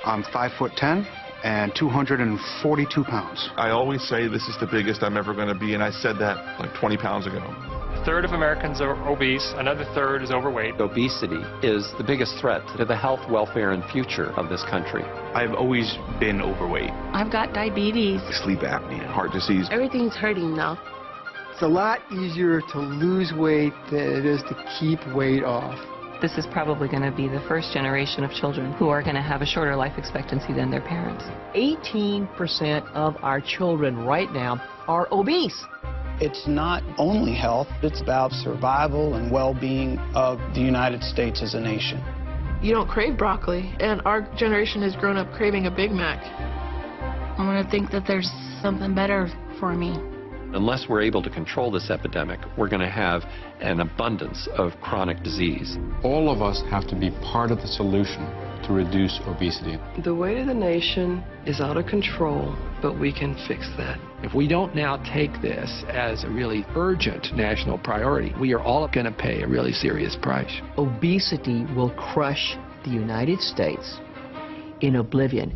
I'm 5'10" and 242 pounds. I always say this is the biggest I'm ever going to be, and I said that like 20 pounds ago. A third of Americans are obese, another third is overweight. Obesity is the biggest threat to the health, welfare, and future of this country. I've always been overweight. I've got diabetes. Sleep apnea, heart disease. Everything's hurting now. It's a lot easier to lose weight than it is to keep weight off. This is probably going to be the first generation of children who are going to have a shorter life expectancy than their parents. 18% of our children right now are obese. It's not only health, it's about survival and well-being of the United States as a nation. You don't crave broccoli, and our generation has grown up craving a Big Mac. I want to think that there's something better for me. Unless we're able to control this epidemic, we're going to have an abundance of chronic disease. All of us have to be part of the solution to reduce obesity. The weight of the nation is out of control, but we can fix that. If we don't now take this as a really urgent national priority, we are all going to pay a really serious price. Obesity will crush the United States in oblivion.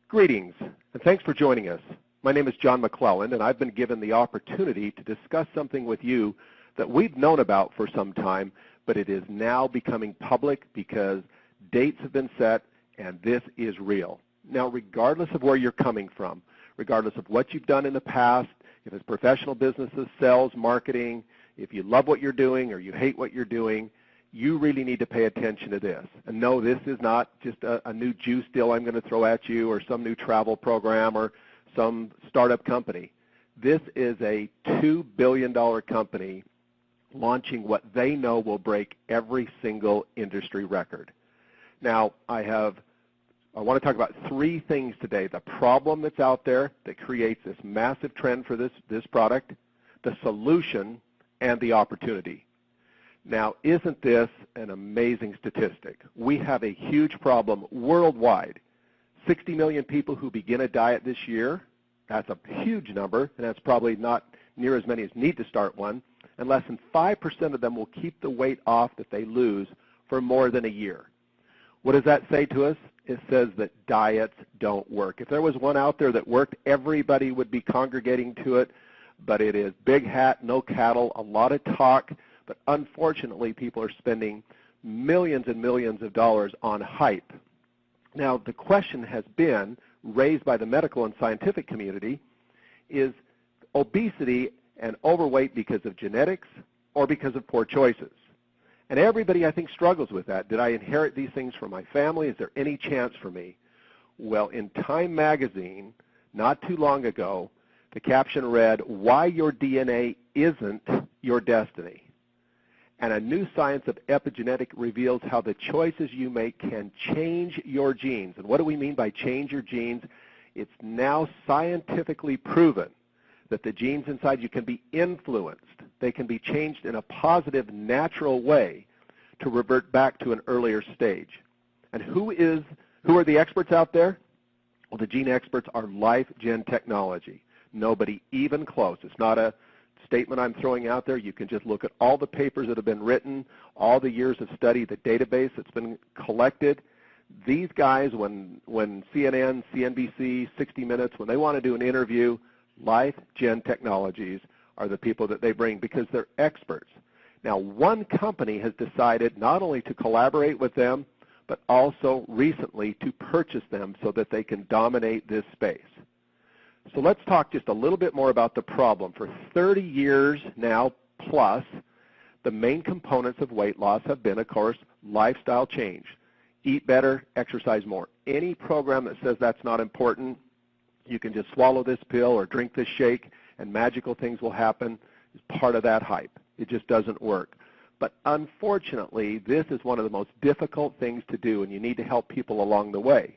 Greetings, and thanks for joining us. My name is John McClellan, and I've been given the opportunity to discuss something with you that we've known about for some time, but it is now becoming public because dates have been set, and this is real. Now, regardless of where you're coming from, regardless of what you've done in the past, if it's professional businesses, sales, marketing, if you love what you're doing or you hate what you're doing, you really need to pay attention to this. And no, this is not just a new juice deal I'm going to throw at you or some new travel program or some startup company. This is a $2 billion company launching what they know will break every single industry record. Now, I want to talk about three things today. The problem that's out there that creates this massive trend for this product, the solution, and the opportunity. Now, isn't this an amazing statistic? We have a huge problem worldwide. 60 million people who begin a diet this year. That's a huge number, and that's probably not near as many as need to start one. And less than 5% of them will keep the weight off that they lose for more than a year. What does that say to us? It says that diets don't work. If there was one out there that worked, everybody would be congregating to it. But it is big hat, no cattle, a lot of talk. But unfortunately, people are spending millions and millions of dollars on hype. Now, the question has been raised by the medical and scientific community, is obesity and overweight because of genetics or because of poor choices? And everybody, I think, struggles with that. Did I inherit these things from my family? Is there any chance for me? Well, in Time magazine, not too long ago, the caption read, "Why Your DNA Isn't Your Destiny." And a new science of epigenetic reveals how the choices you make can change your genes. And what do we mean by change your genes? It's now scientifically proven that the genes inside you can be influenced. They can be changed in a positive, natural way to revert back to an earlier stage. And who are the experts out there? Well, the gene experts are Life Gen Technology. Nobody even close. It's not a statement I'm throwing out there. You can just look at all the papers that have been written, all the years of study, the database that's been collected. These guys, when CNN, CNBC, 60 Minutes, when they want to do an interview, Life Gen Technologies are the people that they bring because they're experts. Now, one company has decided not only to collaborate with them, but also recently to purchase them so that they can dominate this space. So let's talk just a little bit more about the problem. For 30 years now plus, the main components of weight loss have been, of course, lifestyle change. Eat better, exercise more. Any program that says that's not important, you can just swallow this pill or drink this shake and magical things will happen, is part of that hype. It just doesn't work. But unfortunately, this is one of the most difficult things to do, and you need to help people along the way.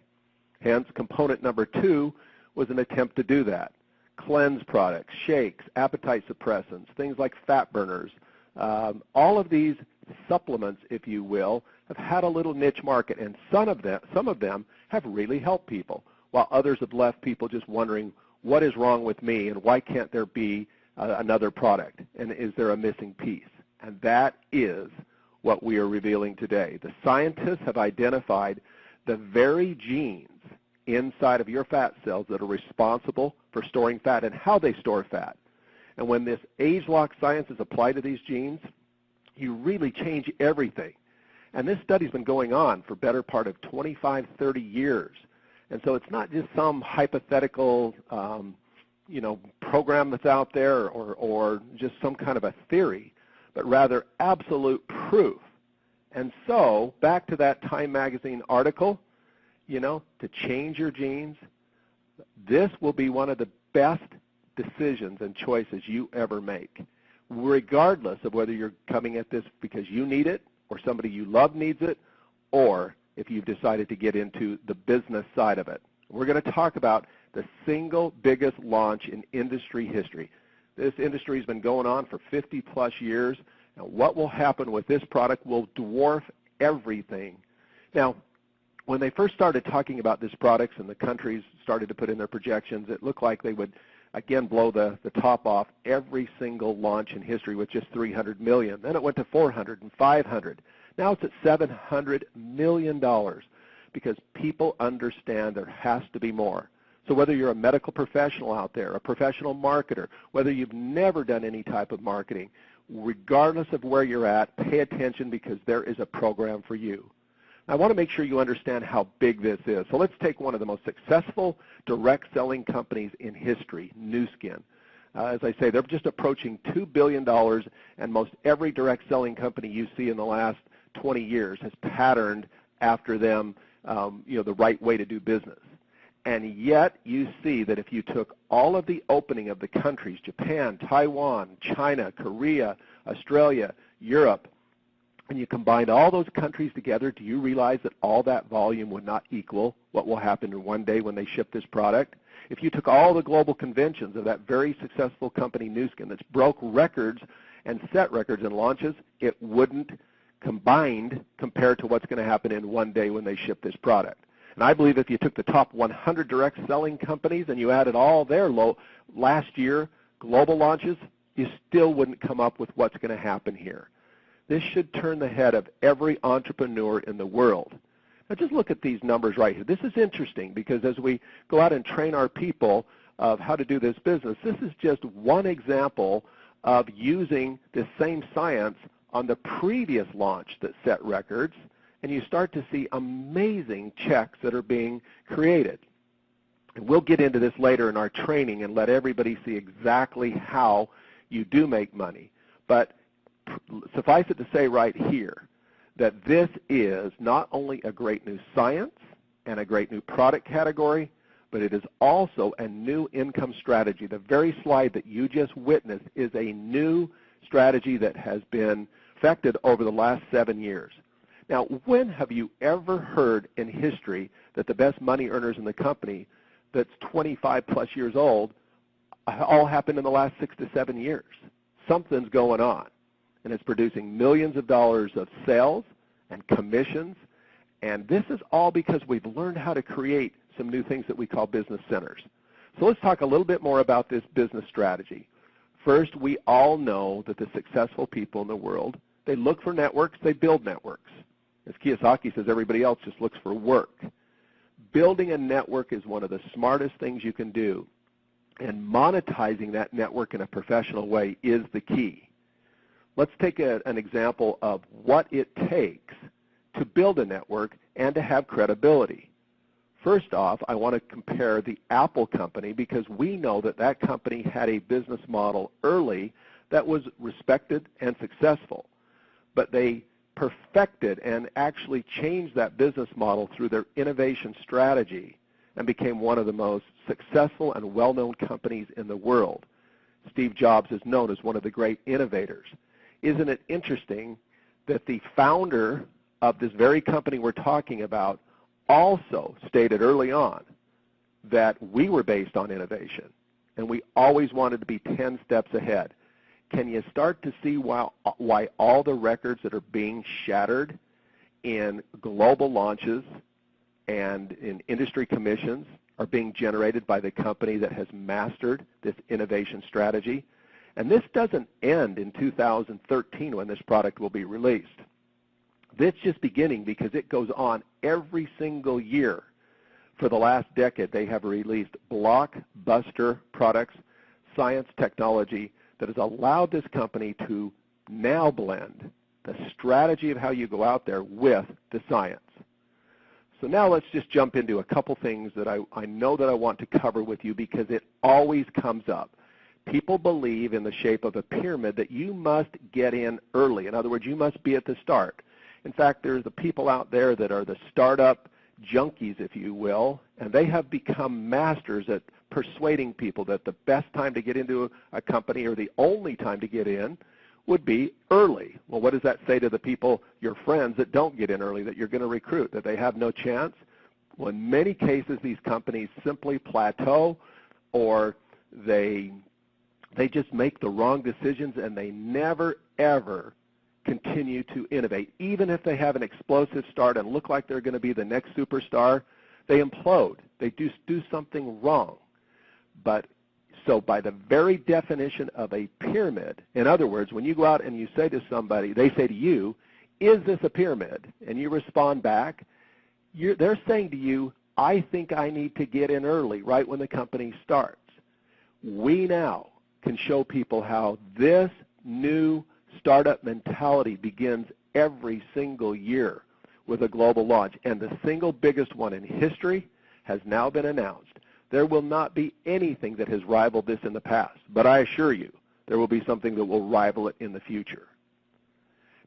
Hence, component number 2 was an attempt to do that. cleanse products, shakes, appetite suppressants, things like fat burners. All of these supplements, if you will, have had a little niche market, and some of them have really helped people, while others have left people just wondering, what is wrong with me, and why can't there be another product, and is there a missing piece? And that is what we are revealing today. The scientists have identified the very genes inside of your fat cells that are responsible for storing fat and how they store fat. And when this age-lock science is applied to these genes, you really change everything. And this study's been going on for better part of 25, 30 years. And so it's not just some hypothetical program that's out there or just some kind of a theory, but rather absolute proof. And so, back to that Time magazine article, to change your genes, this will be one of the best decisions and choices you ever make, regardless of whether you're coming at this because you need it or somebody you love needs it, or if you've decided to get into the business side of it. We're going to talk about the single biggest launch in industry history. This industry has been going on for 50-plus years, and what will happen with this product will dwarf everything. Now, when they first started talking about this product and the countries started to put in their projections, it looked like they would, again, blow the top off every single launch in history with just $300 million. Then it went to $400 and $500. Now it's at $700 million because people understand there has to be more. So whether you're a medical professional out there, a professional marketer, whether you've never done any type of marketing, regardless of where you're at, pay attention because there is a program for you. I want to make sure you understand how big this is. So let's take one of the most successful direct selling companies in history, Nu Skin. As I say, they're just approaching $2 billion, and most every direct selling company you see in the last 20 years has patterned after them, the right way to do business. And yet you see that if you took all of the opening of the countries, Japan, Taiwan, China, Korea, Australia, Europe, and you combined all those countries together, do you realize that all that volume would not equal what will happen in one day when they ship this product? If you took all the global conventions of that very successful company, Nu Skin, that's broke records and set records in launches, it wouldn't combined compared to what's going to happen in one day when they ship this product. And I believe if you took the top 100 direct selling companies and you added all their last year global launches, you still wouldn't come up with what's going to happen here. This should turn the head of every entrepreneur in the world. Now just look at these numbers right here. This is interesting because as we go out and train our people of how to do this business, this is just one example of using this same science on the previous launch that set records, and you start to see amazing checks that are being created. And we'll get into this later in our training and let everybody see exactly how you do make money. But suffice it to say right here that this is not only a great new science and a great new product category, but it is also a new income strategy. The very slide that you just witnessed is a new strategy that has been perfected over the last 7 years. Now, when have you ever heard in history that the best money earners in the company that's 25 plus years old all happened in the last 6 to 7 years? Something's going on, and it's producing millions of dollars of sales and commissions, and this is all because we've learned how to create some new things that we call business centers. So let's talk a little bit more about this business strategy. First, we all know that the successful people in the world, they look for networks, they build networks. As Kiyosaki says, everybody else just looks for work. Building a network is one of the smartest things you can do, and monetizing that network in a professional way is the key. Let's take an example of what it takes to build a network and to have credibility. First off, I want to compare the Apple company because we know that that company had a business model early that was respected and successful. But they perfected and actually changed that business model through their innovation strategy and became one of the most successful and well-known companies in the world. Steve Jobs is known as one of the great innovators. Isn't it interesting that the founder of this very company we're talking about also stated early on that we were based on innovation. and we always wanted to be 10 steps ahead. Can you start to see why all the records that are being shattered in global launches and in industry commissions are being generated by the company that has mastered this innovation strategy? And this doesn't end in 2013 when this product will be released. This is just beginning because it goes on every single year. For the last decade, they have released blockbuster products, science, technology that has allowed this company to now blend the strategy of how you go out there with the science. So now let's just jump into a couple things that I know that I want to cover with you because it always comes up. People believe in the shape of a pyramid that you must get in early. In other words, you must be at the start. In fact, there's the people out there that are the startup junkies, if you will, and they have become masters at persuading people that the best time to get into a company or the only time to get in would be early. Well, what does that say to the people, your friends, that don't get in early, that you're going to recruit, that they have no chance? Well, in many cases, these companies simply plateau, or they just make the wrong decisions, and they never, ever continue to innovate. Even if they have an explosive start and look like they're going to be the next superstar, they implode. They do something wrong. But so by the very definition of a pyramid, in other words, when you go out and you say to somebody, they say to you, is this a pyramid? And you respond back, they're saying to you, I think I need to get in early, right when the company starts. We now can show people how this new startup mentality begins every single year with a global launch. And the single biggest one in history has now been announced. There will not be anything that has rivaled this in the past, but I assure you there will be something that will rival it in the future.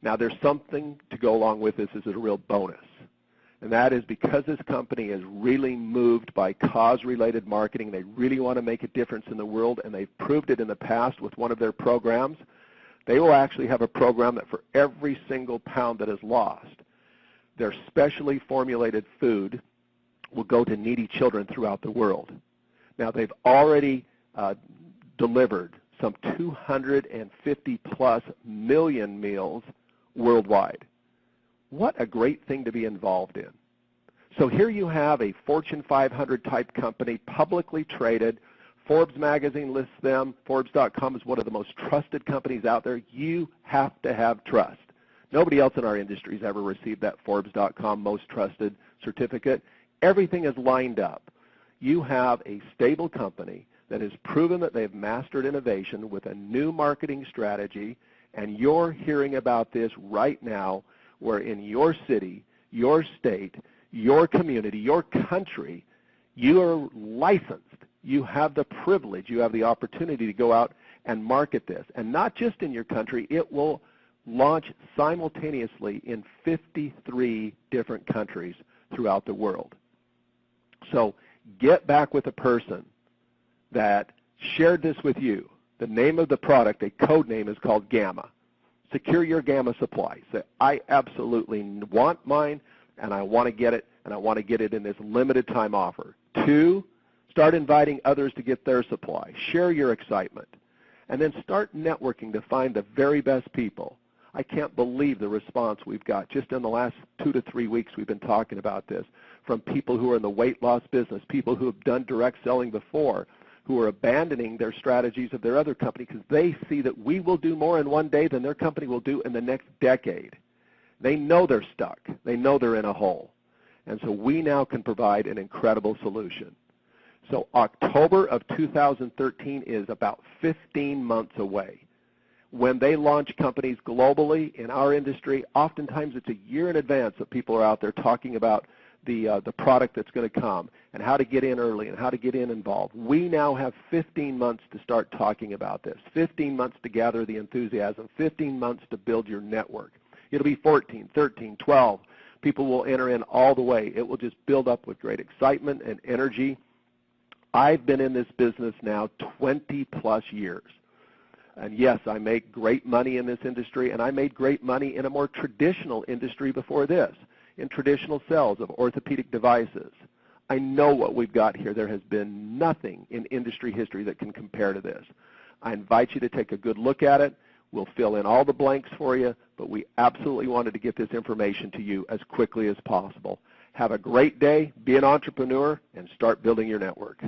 Now, there's something to go along with this as a real bonus, and that is because this company is really moved by cause-related marketing. They really want to make a difference in the world, and they've proved it in the past with one of their programs. They will actually have a program that for every single pound that is lost, their specially formulated food will go to needy children throughout the world. Now, they've already delivered some 250+ million meals worldwide. What a great thing to be involved in. So here you have a Fortune 500 type company, publicly traded. Forbes magazine lists them. Forbes.com is one of the most trusted companies out there. You have to have trust. Nobody else in our industry has ever received that Forbes.com most trusted certificate. Everything is lined up. You have a stable company that has proven that they've mastered innovation with a new marketing strategy, and you're hearing about this right now, where in your city, your state, your community, your country, you are licensed. You have the privilege, you have the opportunity to go out and market this. And not just in your country, it will launch simultaneously in 53 different countries throughout the world. So get back with a person that shared this with you. The name of the product, a code name, is called Gamma. Secure your Gamma supply. Say, I absolutely want mine, and I want to get it, and I want to get it in this limited time offer. 2, start inviting others to get their supply. Share your excitement. And then start networking to find the very best people. I can't believe the response we've got. Just in the last 2 to 3 weeks we've been talking about this, from people who are in the weight loss business, people who have done direct selling before, who are abandoning their strategies of their other company because they see that we will do more in one day than their company will do in the next decade. They know they're stuck. They know they're in a hole. And so we now can provide an incredible solution. So October of 2013 is about 15 months away. When they launch companies globally in our industry, oftentimes it's a year in advance that people are out there talking about the product that's going to come and how to get in early and how to get involved. We now have 15 months to start talking about this, 15 months to gather the enthusiasm, 15 months to build your network. It'll be 14, 13, 12. People will enter in all the way. It will just build up with great excitement and energy. I've been in this business now 20+ years. And yes, I make great money in this industry, and I made great money in a more traditional industry before this, in traditional sales of orthopedic devices. I know what we've got here. There has been nothing in industry history that can compare to this. I invite you to take a good look at it. We'll fill in all the blanks for you, but we absolutely wanted to get this information to you as quickly as possible. Have a great day, be an entrepreneur, and start building your network.